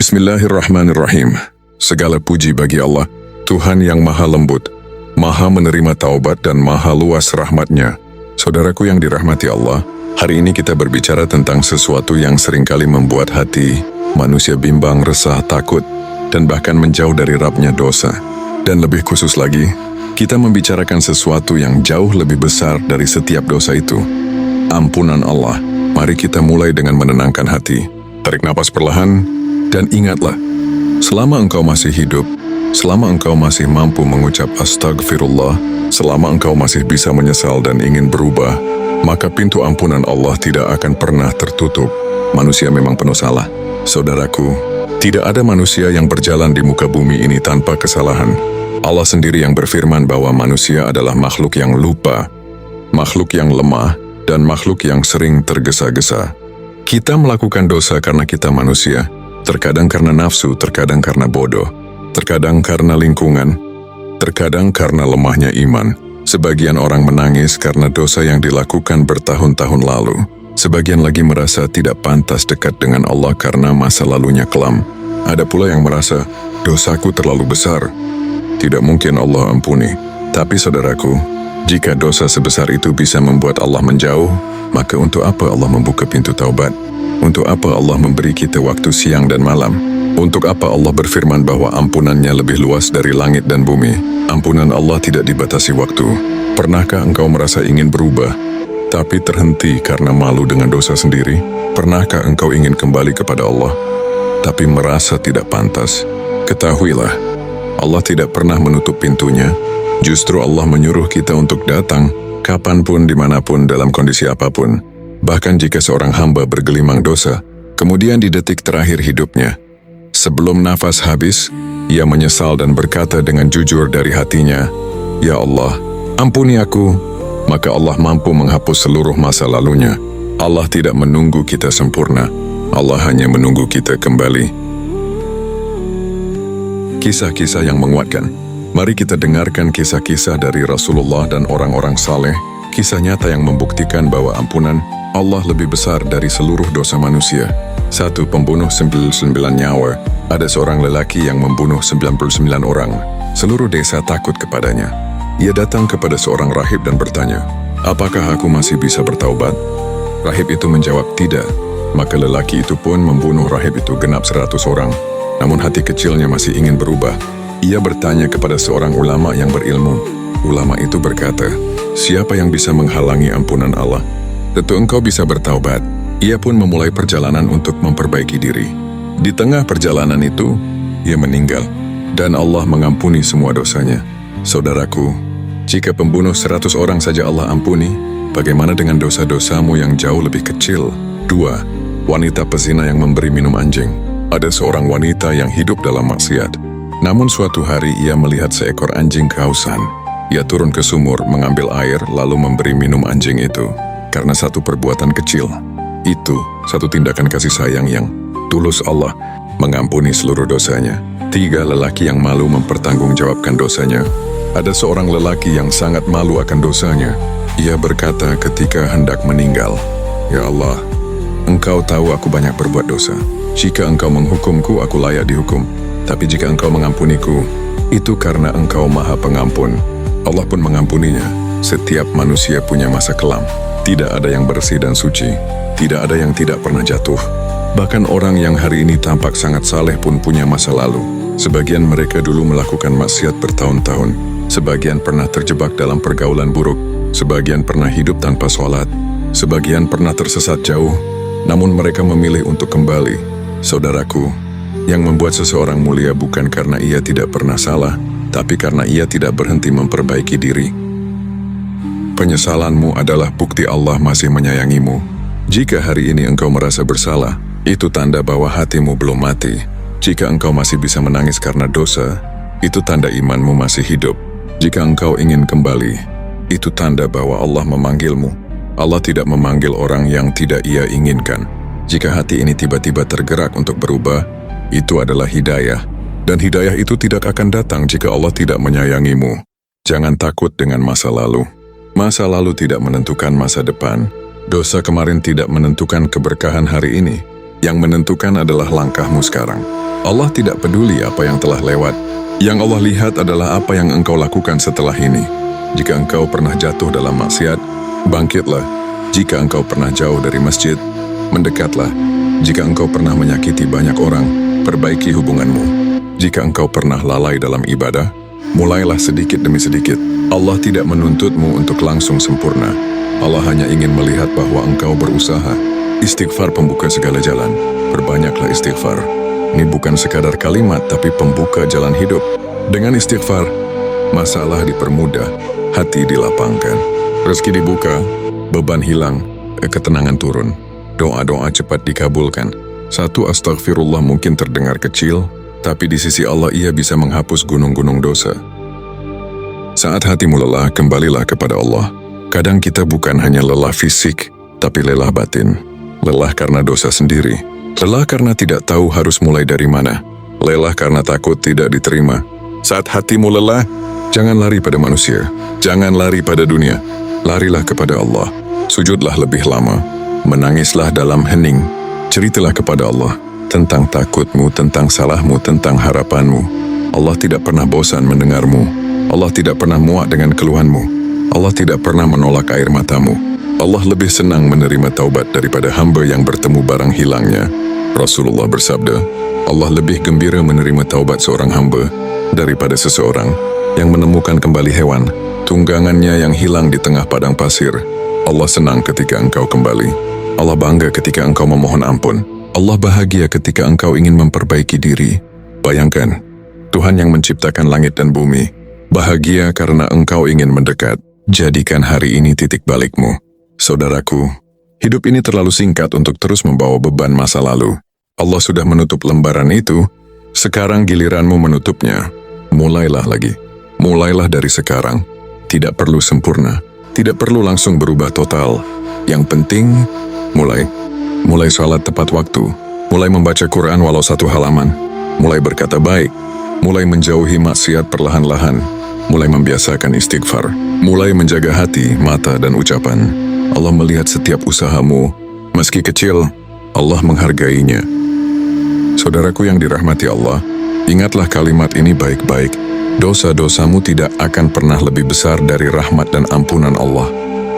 Bismillahirrahmanirrahim. Segala puji bagi Allah, Tuhan yang maha lembut, maha menerima taubat dan maha luas rahmatnya. Saudaraku yang dirahmati Allah, hari ini kita berbicara tentang sesuatu yang seringkali membuat hati manusia bimbang, resah, takut, dan bahkan menjauh dari Rabb-Nya, dosa. Dan lebih khusus lagi, kita membicarakan sesuatu yang jauh lebih besar dari setiap dosa itu. Ampunan Allah. Mari kita mulai dengan menenangkan hati. Tarik napas perlahan, dan ingatlah, selama engkau masih hidup, selama engkau masih mampu mengucap astagfirullah, selama engkau masih bisa menyesal dan ingin berubah, maka pintu ampunan Allah tidak akan pernah tertutup. Manusia memang penuh salah. Saudaraku, tidak ada manusia yang berjalan di muka bumi ini tanpa kesalahan. Allah sendiri yang berfirman bahwa manusia adalah makhluk yang lupa, makhluk yang lemah, dan makhluk yang sering tergesa-gesa. Kita melakukan dosa karena kita manusia, terkadang karena nafsu, terkadang karena bodoh, terkadang karena lingkungan, terkadang karena lemahnya iman. Sebagian orang menangis karena dosa yang dilakukan bertahun-tahun lalu. Sebagian lagi merasa tidak pantas dekat dengan Allah karena masa lalunya kelam. Ada pula yang merasa, dosaku terlalu besar, tidak mungkin Allah ampuni. Tapi saudaraku, jika dosa sebesar itu bisa membuat Allah menjauh, maka untuk apa Allah membuka pintu taubat? Untuk apa Allah memberi kita waktu siang dan malam? Untuk apa Allah berfirman bahwa ampunannya lebih luas dari langit dan bumi? Ampunan Allah tidak dibatasi waktu. Pernahkah engkau merasa ingin berubah, tapi terhenti karena malu dengan dosa sendiri? Pernahkah engkau ingin kembali kepada Allah, tapi merasa tidak pantas? Ketahuilah, Allah tidak pernah menutup pintunya. Justru Allah menyuruh kita untuk datang, kapanpun, dimanapun, dalam kondisi apapun. Bahkan jika seorang hamba bergelimang dosa, kemudian di detik terakhir hidupnya, sebelum nafas habis, ia menyesal dan berkata dengan jujur dari hatinya, "Ya Allah, ampuni aku," maka Allah mampu menghapus seluruh masa lalunya. Allah tidak menunggu kita sempurna, Allah hanya menunggu kita kembali. Kisah-kisah yang menguatkan. Mari kita dengarkan kisah-kisah dari Rasulullah dan orang-orang saleh, kisah nyata yang membuktikan bahwa ampunan Allah lebih besar dari seluruh dosa manusia. 1. Pembunuh 99 nyawa. Ada seorang lelaki yang membunuh 99 orang. Seluruh desa takut kepadanya. Ia datang kepada seorang rahib dan bertanya, "Apakah aku masih bisa bertaubat?" Rahib itu menjawab, "Tidak." Maka lelaki itu pun membunuh rahib itu genap 100 orang. Namun hati kecilnya masih ingin berubah. Ia bertanya kepada seorang ulama yang berilmu. Ulama itu berkata, "Siapa yang bisa menghalangi ampunan Allah? Tentu engkau bisa bertaubat." Ia pun memulai perjalanan untuk memperbaiki diri. Di tengah perjalanan itu, ia meninggal, dan Allah mengampuni semua dosanya. Saudaraku, jika pembunuh 100 orang saja Allah ampuni, bagaimana dengan dosa-dosamu yang jauh lebih kecil? 2. Wanita pezina yang memberi minum anjing. Ada seorang wanita yang hidup dalam maksiat. Namun suatu hari ia melihat seekor anjing kehausan. Ia turun ke sumur, mengambil air, lalu memberi minum anjing itu. Karena satu perbuatan kecil, itu satu tindakan kasih sayang yang tulus, Allah mengampuni seluruh dosanya. 3. Lelaki yang malu mempertanggungjawabkan dosanya. Ada seorang lelaki yang sangat malu akan dosanya. Ia berkata ketika hendak meninggal, "Ya Allah, Engkau tahu aku banyak berbuat dosa. Jika Engkau menghukumku, aku layak dihukum. Tapi jika Engkau mengampuniku, itu karena Engkau Maha Pengampun." Allah pun mengampuninya. Setiap manusia punya masa kelam. Tidak ada yang bersih dan suci. Tidak ada yang tidak pernah jatuh. Bahkan orang yang hari ini tampak sangat saleh pun punya masa lalu. Sebagian mereka dulu melakukan maksiat bertahun-tahun. Sebagian pernah terjebak dalam pergaulan buruk. Sebagian pernah hidup tanpa sholat. Sebagian pernah tersesat jauh. Namun mereka memilih untuk kembali. Saudaraku, yang membuat seseorang mulia bukan karena ia tidak pernah salah, tapi karena ia tidak berhenti memperbaiki diri. Penyesalanmu adalah bukti Allah masih menyayangimu. Jika hari ini engkau merasa bersalah, itu tanda bahwa hatimu belum mati. Jika engkau masih bisa menangis karena dosa, itu tanda imanmu masih hidup. Jika engkau ingin kembali, itu tanda bahwa Allah memanggilmu. Allah tidak memanggil orang yang tidak ia inginkan. Jika hati ini tiba-tiba tergerak untuk berubah, itu adalah hidayah. Dan hidayah itu tidak akan datang jika Allah tidak menyayangimu. Jangan takut dengan masa lalu. Masa lalu tidak menentukan masa depan. Dosa kemarin tidak menentukan keberkahan hari ini. Yang menentukan adalah langkahmu sekarang. Allah tidak peduli apa yang telah lewat. Yang Allah lihat adalah apa yang engkau lakukan setelah ini. Jika engkau pernah jatuh dalam maksiat, bangkitlah. Jika engkau pernah jauh dari masjid, mendekatlah. Jika engkau pernah menyakiti banyak orang, perbaiki hubunganmu. Jika engkau pernah lalai dalam ibadah, mulailah sedikit demi sedikit. Allah tidak menuntutmu untuk langsung sempurna. Allah hanya ingin melihat bahwa engkau berusaha. Istighfar pembuka segala jalan. Berbanyaklah istighfar. Ini bukan sekadar kalimat, tapi pembuka jalan hidup. Dengan istighfar, masalah dipermudah, hati dilapangkan. Rezeki dibuka, beban hilang, ketenangan turun. Doa-doa cepat dikabulkan. Satu astagfirullah mungkin terdengar kecil, tapi di sisi Allah ia bisa menghapus gunung-gunung dosa. Saat hatimu lelah, kembalilah kepada Allah. Kadang kita bukan hanya lelah fisik, tapi lelah batin. Lelah karena dosa sendiri. Lelah karena tidak tahu harus mulai dari mana. Lelah karena takut tidak diterima. Saat hatimu lelah, jangan lari pada manusia. Jangan lari pada dunia. Larilah kepada Allah. Sujudlah lebih lama. Menangislah dalam hening. Ceritalah kepada Allah tentang takutmu, tentang salahmu, tentang harapanmu. Allah tidak pernah bosan mendengarmu. Allah tidak pernah muak dengan keluhanmu. Allah tidak pernah menolak air matamu. Allah lebih senang menerima taubat daripada hamba yang bertemu barang hilangnya. Rasulullah bersabda, Allah lebih gembira menerima taubat seorang hamba daripada seseorang yang menemukan kembali hewan, tunggangannya yang hilang di tengah padang pasir. Allah senang ketika engkau kembali. Allah bangga ketika engkau memohon ampun. Allah bahagia ketika engkau ingin memperbaiki diri. Bayangkan, Tuhan yang menciptakan langit dan bumi, bahagia karena engkau ingin mendekat. Jadikan hari ini titik balikmu. Saudaraku, hidup ini terlalu singkat untuk terus membawa beban masa lalu. Allah sudah menutup lembaran itu, sekarang giliranmu menutupnya. Mulailah lagi. Mulailah dari sekarang. Tidak perlu sempurna. Tidak perlu langsung berubah total. Yang penting, mulai. Mulai sholat tepat waktu. Mulai membaca Quran walau 1 halaman. Mulai berkata baik. Mulai menjauhi maksiat perlahan-lahan. Mulai membiasakan istighfar. Mulai menjaga hati, mata, dan ucapan. Allah melihat setiap usahamu. Meski kecil, Allah menghargainya. Saudaraku yang dirahmati Allah, ingatlah kalimat ini baik-baik. Dosa-dosamu tidak akan pernah lebih besar dari rahmat dan ampunan Allah.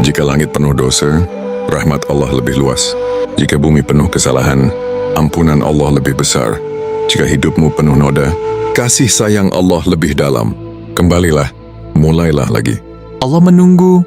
Jika langit penuh dosa, rahmat Allah lebih luas. Jika bumi penuh kesalahan, ampunan Allah lebih besar. Jika hidupmu penuh noda, kasih sayang Allah lebih dalam. Kembalilah, mulailah lagi. Allah menunggu.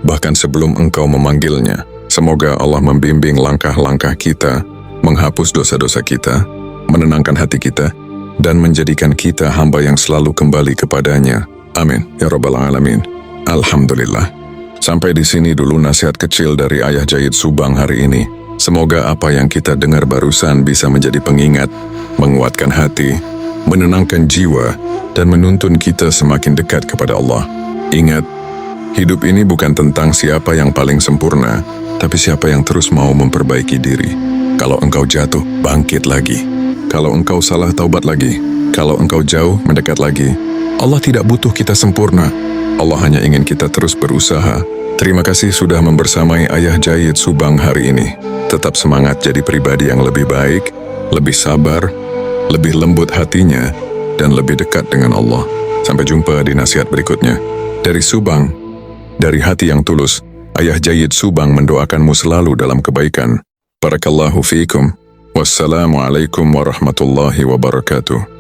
Bahkan sebelum engkau memanggilnya, semoga Allah membimbing langkah-langkah kita, menghapus dosa-dosa kita, menenangkan hati kita, dan menjadikan kita hamba yang selalu kembali kepadanya. Amin. Ya Rabbal Alamin. Alhamdulillah. Sampai di sini dulu nasihat kecil dari Ayah Jayid Subang hari ini. Semoga apa yang kita dengar barusan bisa menjadi pengingat, menguatkan hati, menenangkan jiwa, dan menuntun kita semakin dekat kepada Allah. Ingat, hidup ini bukan tentang siapa yang paling sempurna, tapi siapa yang terus mau memperbaiki diri. Kalau engkau jatuh, bangkit lagi. Kalau engkau salah, taubat lagi. Kalau engkau jauh, mendekat lagi. Allah tidak butuh kita sempurna. Allah hanya ingin kita terus berusaha. Terima kasih sudah membersamai Ayah Jayid Subang hari ini. Tetap semangat jadi pribadi yang lebih baik, lebih sabar, lebih lembut hatinya, dan lebih dekat dengan Allah. Sampai jumpa di nasihat berikutnya. Dari Subang, dari hati yang tulus, Ayah Jayid Subang mendoakanmu selalu dalam kebaikan. Barakallahu fiikum. Wassalamualaikum warahmatullahi wabarakatuh.